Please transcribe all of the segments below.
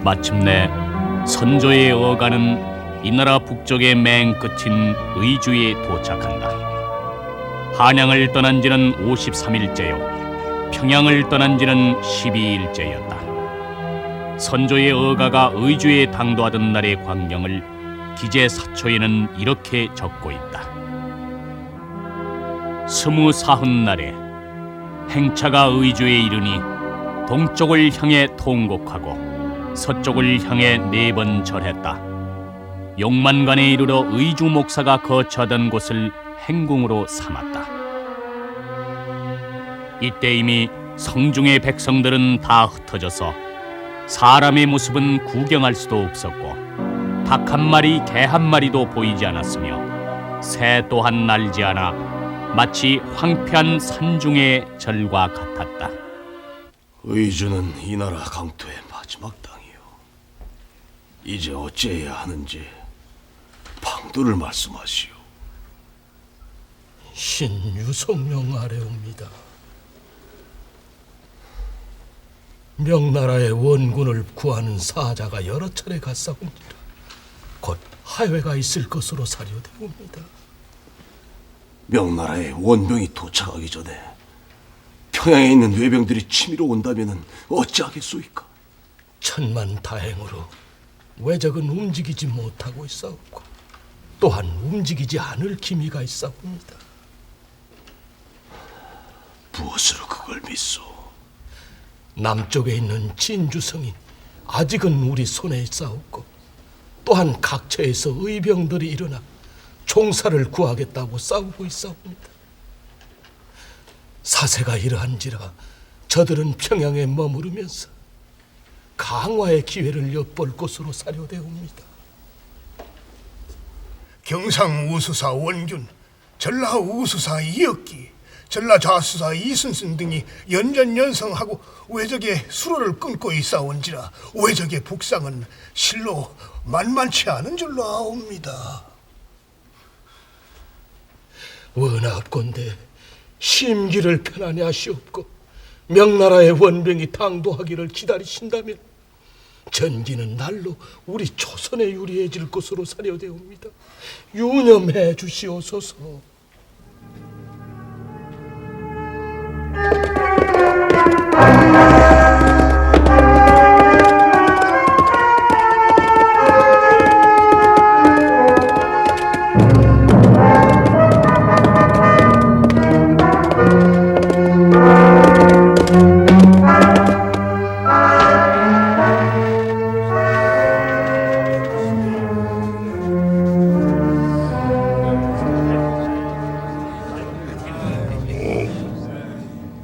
마침내 선조의 어가는 이 나라 북쪽의 맨 끝인 의주에 도착한다. 한양을 떠난 지는 53일째요 평양을 떠난 지는 12일째였다. 선조의 어가가 의주에 당도하던 날의 광경을 기재사초에는 이렇게 적고 있다. 24흔날에 행차가 의주에 이르니 동쪽을 향해 통곡하고 서쪽을 향해 4번 절했다. 용만관에 이르러 의주 목사가 거처하던 곳을 행궁으로 삼았다. 이때 이미 성중의 백성들은 다 흩어져서 사람의 모습은 구경할 수도 없었고 닭 한 마리, 개 한 마리도 보이지 않았으며 새 또한 날지 않아 마치 황폐한 산중의 절과 같았다. 의주는 이 나라 강토의 마지막 땅이요. 이제 어찌해야 하는지 방도를 말씀하시오. 신유성령 아래옵니다. 명나라의 원군을 구하는 사자가 여러 차례 갔사옵니다. 곧 하회가 있을 것으로 사료되옵니다. 명나라의 원병이 도착하기 전에 평양에 있는 외병들이 치미러 온다면 어찌하겠소이까? 천만다행으로 왜적은 움직이지 못하고 있사옵고 또한 움직이지 않을 기미가 있사옵니다. 무엇으로 그걸 믿소? 남쪽에 있는 진주성이 아직은 우리 손에 있사옵고 또한 각처에서 의병들이 일어나 총사를 구하겠다고 싸우고 있사옵니다. 사세가 이러한지라 저들은 평양에 머무르면서 강화의 기회를 엿볼 것으로 사료되옵니다. 경상 우수사 원균, 전라 우수사 이혁기, 전라 좌수사 이순신 등이 연전연성하고 외적의 수로를 끊고 있사온지라 외적의 북상은 실로 만만치 않은 줄로 아옵니다. 원하옵건대 심기를 편안히 하시옵고 명나라의 원병이 당도하기를 기다리신다면 전기는 날로 우리 조선에 유리해질 것으로 사료되옵니다. 유념해 주시옵소서.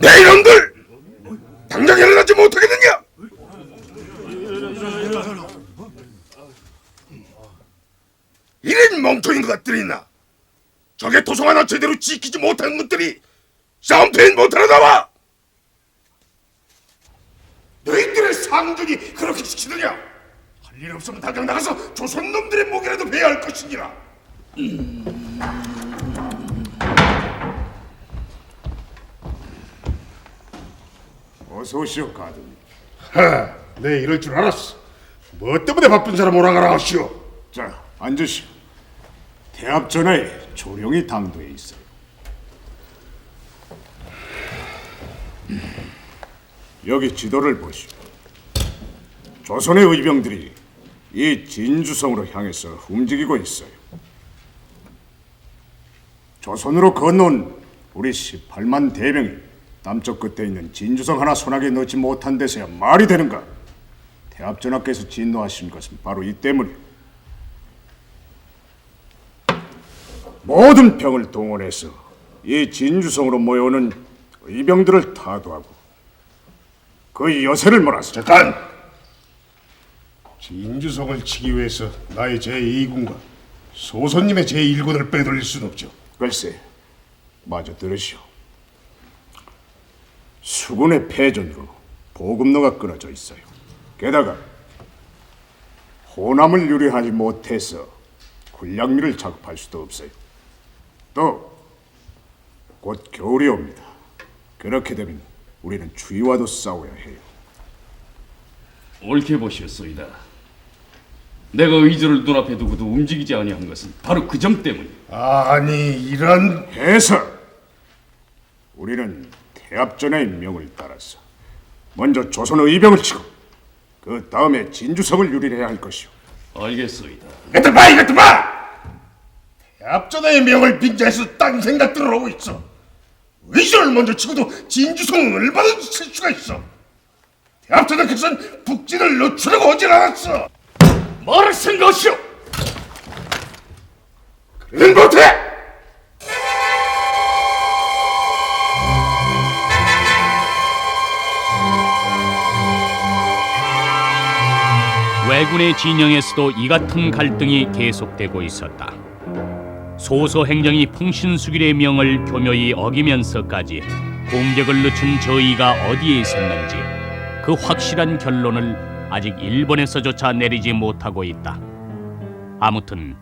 내 이놈들! 당장 일어나지 못하겠느냐? 이런 멍청인 것들이 있나? 적의 도성 하나 제대로 지키지 못한 것들이 싸움터에 못하러 나와! 너희들의 상전이 그렇게 시키느냐? 할 일 없으면 당장 나가서 조선 놈들의 목이라도 베야 할 것이니라. 어서 오시오, 가드님. 네, 이럴 줄 알았어. 뭐 때문에 바쁜 사람 오라가라 하시오. 자, 앉으시오. 대합 전에 조령이 당도에 있어요. 여기 지도를 보시오. 조선의 의병들이 이 진주성으로 향해서 움직이고 있어요. 조선으로 건너온 우리 18만 대병이 남쪽 끝에 있는 진주성 하나 손아귀에 넣지 못한 데서야 말이 되는가? 대합전하께서 진노하신 것은 바로 이 때문이에요. 모든 병을 동원해서 이 진주성으로 모여오는 의병들을 타도하고 그 여세를 몰아서 잠깐! 진주성을 치기 위해서 나의 제2군과 소선님의 제1군을 빼돌릴 순 없죠. 글쎄, 마저 들으시오. 수군의 패전으로 보급로가 끊어져 있어요. 게다가 호남을 유리하지 못해서 군량미를 작업할 수도 없어요. 또 곧 겨울이 옵니다. 그렇게 되면 우리는 추위와도 싸워야 해요. 옳게 보셨소이다. 내가 의조를 눈앞에 두고도 움직이지 아니한 것은 바로 그 점 때문이다. 아니 이런 해설. 우리는 태압전의 명을 따라서 먼저 조선 의병을 치고 그 다음에 진주성을 유린해야 할 것이오. 알겠소이다. 이것들 봐, 이것들 봐! 앞전의 명을 빙자해서 딴 생각들을 하고 있어. 의전을 먼저 치고도 진주성은 얼마든지 칠 수가 있어. 앞전의 것은 북진을 늦추려고 하질 않았어. 말을 쓴 것이오. 그는 못해! 왜군의 진영에서도 이 같은 갈등이 계속되고 있었다. 소서 행정이 풍신수길의 명을 교묘히 어기면서까지 공격을 늦춘 저희가 어디에 있었는지 그 확실한 결론을 아직 일본에서조차 내리지 못하고 있다. 아무튼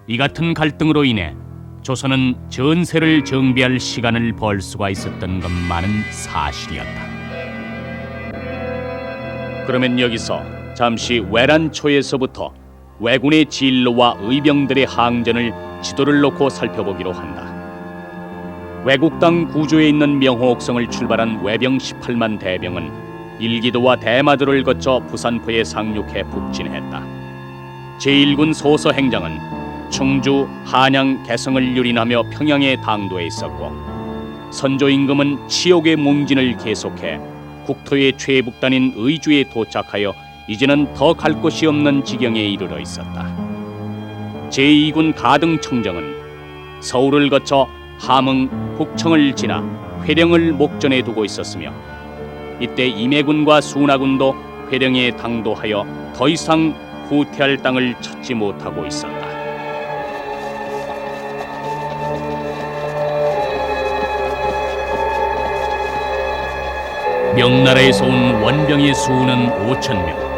이 같은 갈등으로 인해 조선은 전세를 정비할 시간을 벌 수가 있었던 것만은 사실이었다. 그러면 여기서 잠시 외란초에서부터 왜군의 진로와 의병들의 항전을 지도를 놓고 살펴보기로 한다. 왜국당 구조에 있는 명호옥성을 출발한 왜병 18만 대병은 일기도와 대마도를 거쳐 부산포에 상륙해 북진했다. 제1군 소서 행장은 충주, 한양, 개성을 유린하며 평양에 당도해 있었고, 선조 임금은 치옥의 몽진을 계속해 국토의 최북단인 의주에 도착하여 이제는 더 갈 곳이 없는 지경에 이르러 있었다. 제2군 가등청정은 서울을 거쳐 함흥, 북청을 지나 회령을 목전에 두고 있었으며, 이때 임해군과 순하군도 회령에 당도하여 더 이상 후퇴할 땅을 찾지 못하고 있었다. 명나라에서 온 원병의 수는 5,000명.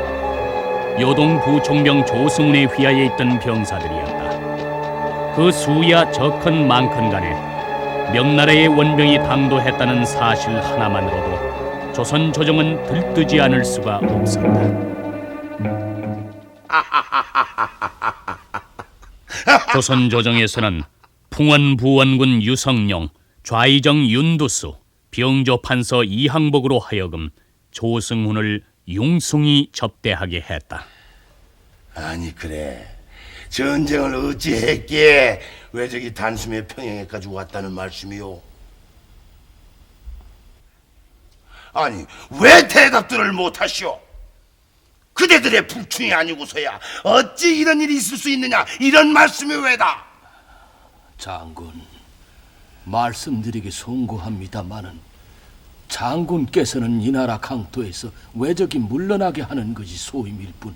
요동 부총병 조승훈에 휘하에 있던 병사들이었다. 그 수야 적건 많건 간에 명나라의 원병이 당도했다는 사실 하나만으로도 조선 조정은 들뜨지 않을 수가 없었다. 조선 조정에서는 풍원 부원군 유성룡, 좌의정 윤두수, 병조 판서 이항복으로 하여금 조승훈을 융숭이 접대하게 했다. 아니 그래, 전쟁을 어찌했기에 왜적이 단숨에 평양에까지 왔다는 말씀이오? 아니 왜 대답들을 못하시오? 그대들의 북충이 아니고서야 어찌 이런 일이 있을 수 있느냐, 이런 말씀이 왜다? 장군, 말씀드리기 송구합니다마는 장군께서는 이 나라 강토에서 왜적이 물러나게 하는 것이 소임일 뿐,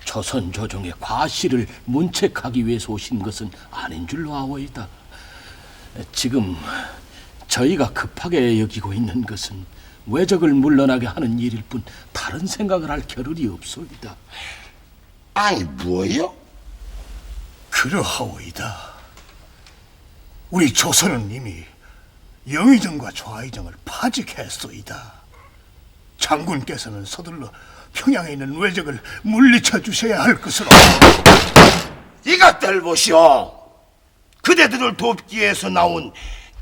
조선 조정의 과실을 문책하기 위해서 오신 것은 아닌 줄로 아오이다. 지금 저희가 급하게 여기고 있는 것은 왜적을 물러나게 하는 일일 뿐 다른 생각을 할 겨를이 없소이다. 아니 뭐요? 그러하오이다. 우리 조선은 이미 영의정과 좌의정을 파직했소이다. 장군께서는 서둘러 평양에 있는 왜적을 물리쳐 주셔야 할 것으로. 이것들 보시오. 그대들을 돕기 위해서 나온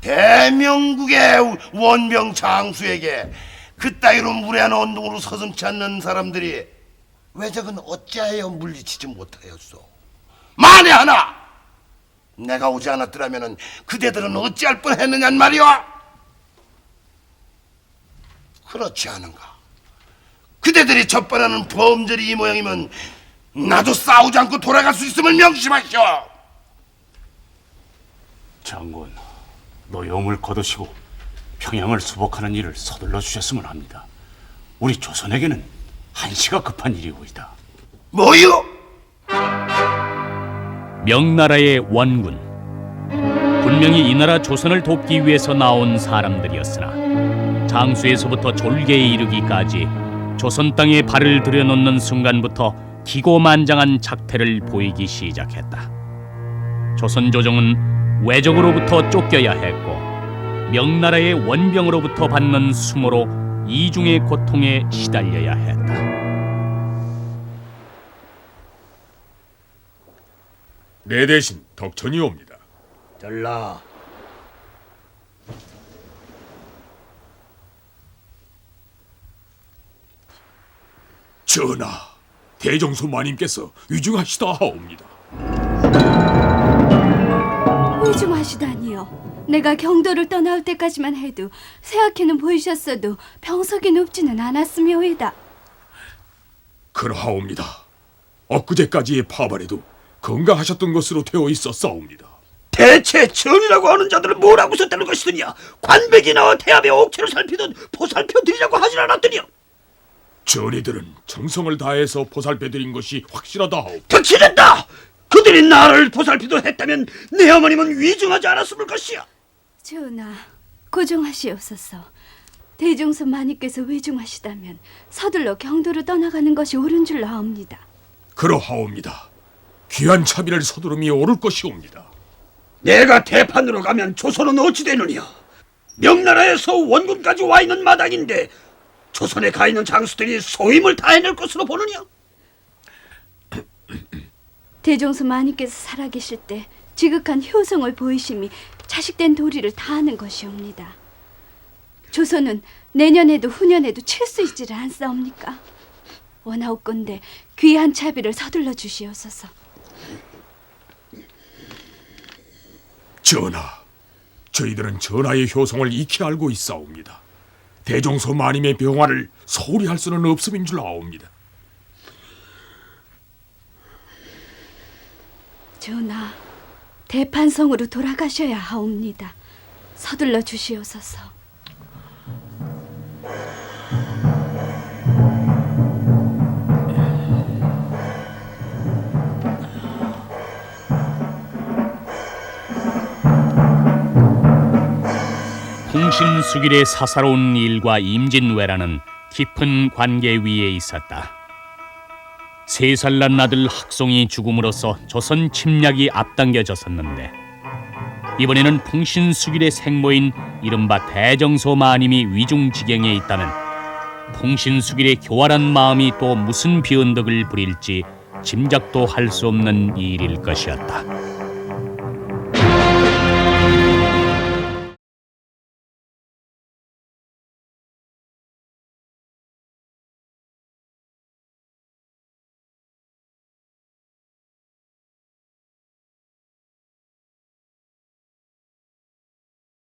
대명국의 원병 장수에게 그따위로 무례한 언동으로 서슴지 않는 사람들이 왜적은 어찌하여 물리치지 못하였소? 만에 하나 내가 오지 않았더라면 그대들은 어찌할 뻔했느냔 말이오. 그렇지 않은가? 그대들이 첫번하는 범절이 이 모양이면 나도 싸우지 않고 돌아갈 수 있음을 명심하시오. 장군, 노여움을 거두시고 평양을 수복하는 일을 서둘러 주셨으면 합니다. 우리 조선에게는 한시가 급한 일이오이다. 뭐요? 명나라의 원군, 분명히 이 나라 조선을 돕기 위해서 나온 사람들이었으나 장수에서부터 졸개에 이르기까지 조선 땅에 발을 들여놓는 순간부터 기고만장한 작태를 보이기 시작했다. 조선 조정은 왜적으로부터 쫓겨야 했고 명나라의 원병으로부터 받는 수모로 이중의 고통에 시달려야 했다. 내 대신 덕천이 옵니다. 전라, 전하, 대정소 마님께서 위중하시다 하옵니다. 위중하시다니요. 내가 경도를 떠나올 때까지만 해도 새하키는 보이셨어도 병석이 높지는 않았으며이다. 그러하옵니다. 엊그제까지의 파발에도 건강하셨던 것으로 되어 있었사옵니다. 대체 전이라고 하는 자들은 뭐라고 썼다는 것이더냐? 관백이 나와 태압의 옥체를 살피던 보살펴드리라고 하진 않았더냐? 전이들은 정성을 다해서 보살펴드린 것이 확실하다 하옵니다. 득치된다! 그들이 나를 보살피도 했다면 내 어머님은 위중하지 않았을 것이야. 전하, 고종하시옵소서. 대종소 마님께서 위중하시다면 서둘러 경도로 떠나가는 것이 옳은 줄로 아옵니다. 그러하옵니다. 귀한 차비를 서두름이 옳을 것이옵니다. 내가 대판으로 가면 조선은 어찌 되느냐? 명나라에서 원군까지 와 있는 마당인데 조선에 가 있는 장수들이 소임을 다해낼 것으로 보느냐? 대종소 마님께서 살아계실 때 지극한 효성을 보이심이 자식된 도리를 다하는 것이옵니다. 조선은 내년에도 후년에도 칠 수 있지를 않사옵니까? 원하옵건대 귀한 차비를 서둘러 주시옵소서. 전하, 저희들은 전하의 효성을 익히 알고 있사옵니다. 대종소 마님의 병화를 소홀히 할 수는 없음인 줄 아옵니다. 전하, 대판성으로 돌아가셔야 하옵니다. 서둘러 주시옵소서. 풍신수길의 사사로운 일과 임진왜란은 깊은 관계 위에 있었다. 3살 난 아들 학송이 죽음으로써 조선 침략이 앞당겨졌었는데 이번에는 풍신수길의 생모인 이른바 대정소 마님이 위중지경에 있다는 풍신수길의 교활한 마음이 또 무슨 비언덕을 부릴지 짐작도 할 수 없는 일일 것이었다.